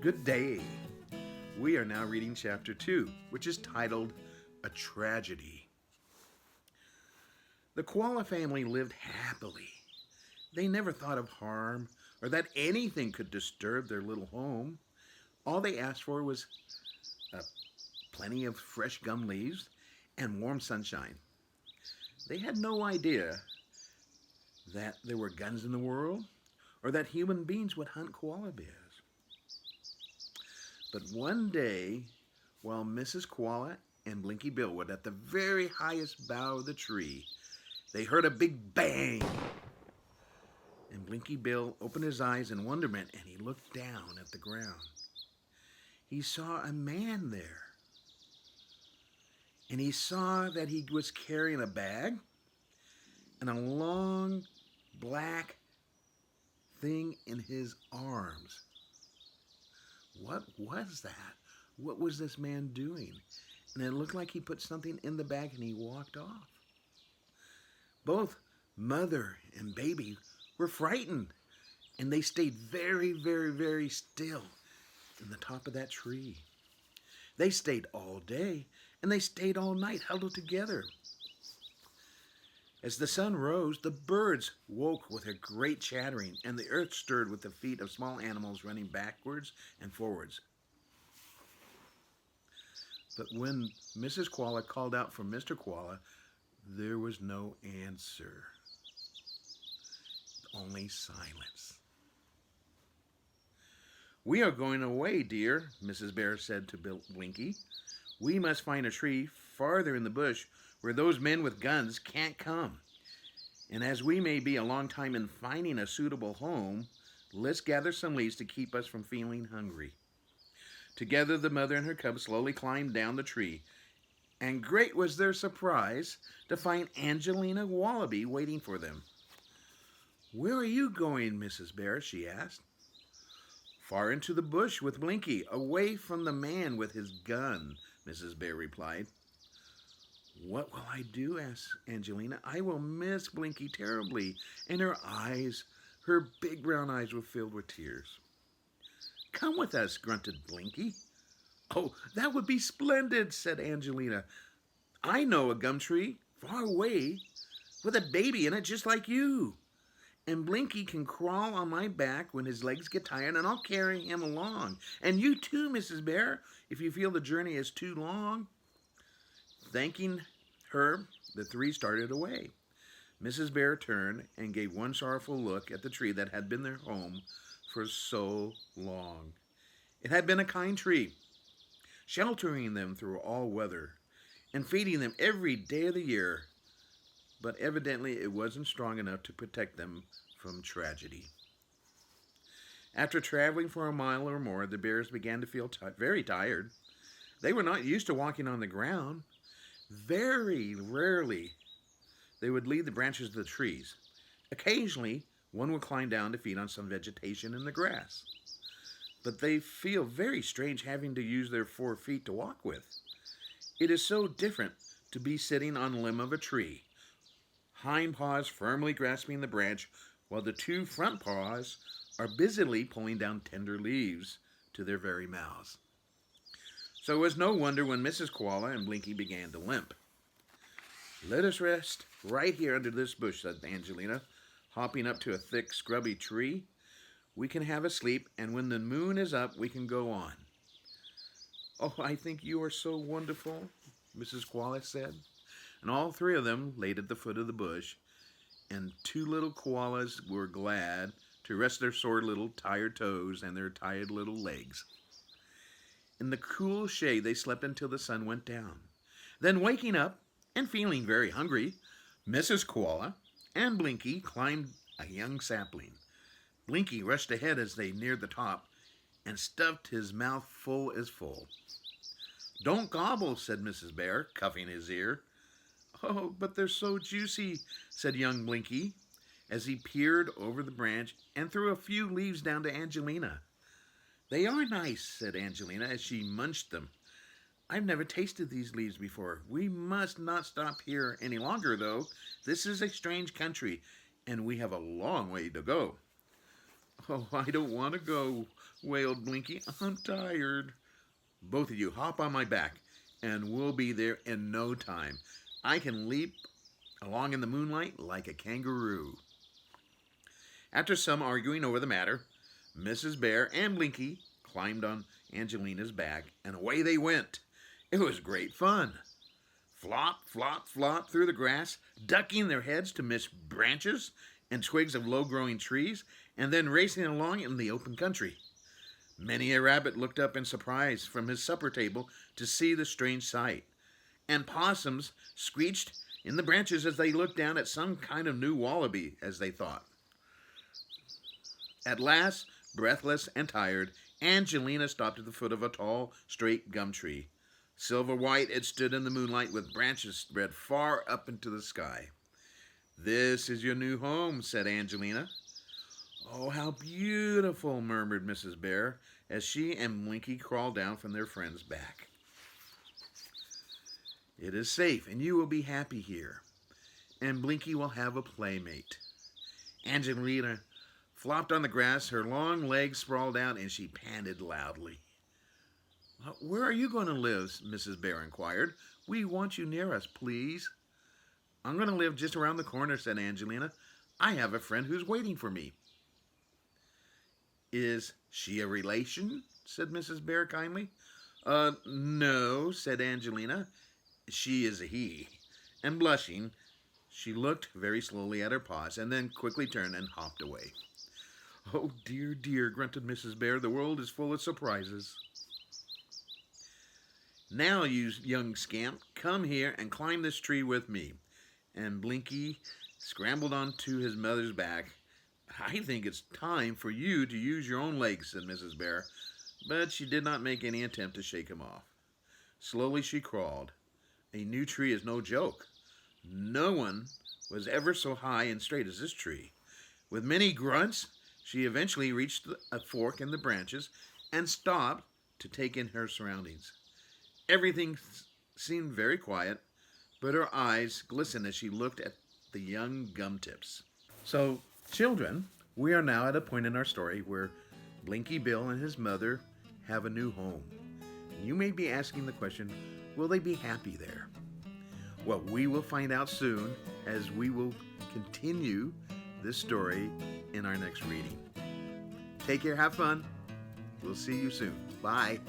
Good day. We are now reading chapter 2, which is titled A Tragedy. The koala family lived happily. They never thought of harm or that anything could disturb their little home. All they asked for was uh, plenty of fresh gum leaves and warm sunshine. They had no idea that there were guns in the world or that human beings would hunt koala bears. But one day, while Mrs. Koala and Blinky Bill were at the very highest bough of the tree, they heard a big bang. And Blinky Bill opened his eyes in wonderment and he looked down at the ground. He saw a man there. And he saw that he was carrying a bag and a long black thing in his arms. What was that? What was this man doing? And it looked like he put something in the bag and he walked off. Both mother and baby were frightened, and they stayed very, very, very still in the top of that tree. They stayed all day, and they stayed all night huddled together. As the sun rose, the birds woke with a great chattering, and the earth stirred with the feet of small animals running backwards and forwards. But when Mrs. Koala called out for Mr. Koala, there was no answer. Only silence. "We are going away, dear," Mrs. Bear said to Blinky. "We must find a tree farther in the bush where those men with guns can't come. And as we may be a long time in finding a suitable home, let's gather some leaves to keep us from feeling hungry." Together the mother and her cubs slowly climbed down the tree, and great was their surprise to find Angelina Wallaby waiting for them. "Where are you going, Mrs. Bear?" she asked. "Far into the bush with Blinky, away from the man with his gun," Mrs. Bear replied. "What will I do?" asked Angelina. "I will miss Blinky terribly." And her big brown eyes were filled with tears. "Come with us," grunted Blinky. "Oh, that would be splendid," said Angelina. "I know a gum tree far away with a baby in it just like you. And Blinky can crawl on my back when his legs get tired, and I'll carry him along. And you too, Mrs. Bear, if you feel the journey is too long." Thanking her, the three started away. Mrs. Bear turned and gave one sorrowful look at the tree that had been their home for so long. It had been a kind tree, sheltering them through all weather and feeding them every day of the year. But evidently it wasn't strong enough to protect them from tragedy. After traveling for a mile or more, the bears began to feel very tired. They were not used to walking on the ground. Very rarely they would leave the branches of the trees. Occasionally, one would climb down to feed on some vegetation in the grass. But they feel very strange having to use their 4 feet to walk with. It is so different to be sitting on the limb of a tree, hind paws firmly grasping the branch, while the 2 front paws are busily pulling down tender leaves to their very mouths. So it was no wonder when Mrs. Koala and Blinky began to limp. "Let us rest right here under this bush," said Angelina, hopping up to a thick, scrubby tree. "We can have a sleep, and when the moon is up, we can go on." "Oh, I think you are so wonderful," Mrs. Koala said. And all 3 of them laid at the foot of the bush, and 2 little koalas were glad to rest their sore little tired toes and their tired little legs. In the cool shade they slept until the sun went down. Then waking up and feeling very hungry, Mrs. Koala and Blinky climbed a young sapling. Blinky rushed ahead as they neared the top and stuffed his mouth full as full. "Don't gobble," said Mrs. Bear, cuffing his ear. "Oh, but they're so juicy," said young Blinky, as he peered over the branch and threw a few leaves down to Angelina. "They are nice," said Angelina as she munched them. "I've never tasted these leaves before. We must not stop here any longer, though. This is a strange country, and we have a long way to go." Oh, I don't want to go, wailed Blinky. I'm tired. Both of you hop on my back, and we'll be there in no time. I can leap along in the moonlight like a kangaroo. After some arguing over the matter, Mrs. Bear and Blinky climbed on Angelina's back, and away they went. It was great fun. Flop, flop, flop through the grass, ducking their heads to miss branches and twigs of low-growing trees, and then racing along in the open country. Many a rabbit looked up in surprise from his supper table to see the strange sight, and possums screeched in the branches as they looked down at some kind of new wallaby, as they thought. At last, breathless and tired, Angelina stopped at the foot of a tall, straight gum tree. Silver white it stood in the moonlight with branches spread far up into the sky. "This is your new home," said Angelina. "Oh, how beautiful," murmured Mrs. Bear as she and Blinky crawled down from their friend's back. "It is safe, and you will be happy here. And Blinky will have a playmate." Angelina flopped on the grass, her long legs sprawled out, and she panted loudly. "Where are you going to live?" Mrs. Bear inquired. "We want you near us, please." "I'm going to live just around the corner," said Angelina. "I have a friend who's waiting for me." "Is she a relation?" said Mrs. Bear kindly. No," said Angelina. "She is a he." And blushing, she looked very slowly at her paws and then quickly turned and hopped away. "Oh, dear, dear," grunted Mrs. Bear. "The world is full of surprises." "Now, you young scamp, come here and climb this tree with me." And Blinky scrambled onto his mother's back. "I think it's time for you to use your own legs," said Mrs. Bear, but she did not make any attempt to shake him off. Slowly she crawled. A new tree is no joke. No one was ever so high and straight as this tree. With many grunts, she eventually reached a fork in the branches and stopped to take in her surroundings. Everything seemed very quiet, but her eyes glistened as she looked at the young gum tips. So, children, we are now at a point in our story where Blinky Bill and his mother have a new home. You may be asking the question, will they be happy there? Well, we will find out soon as we will continue this story in our next reading. Take care, have fun. We'll see you soon. Bye.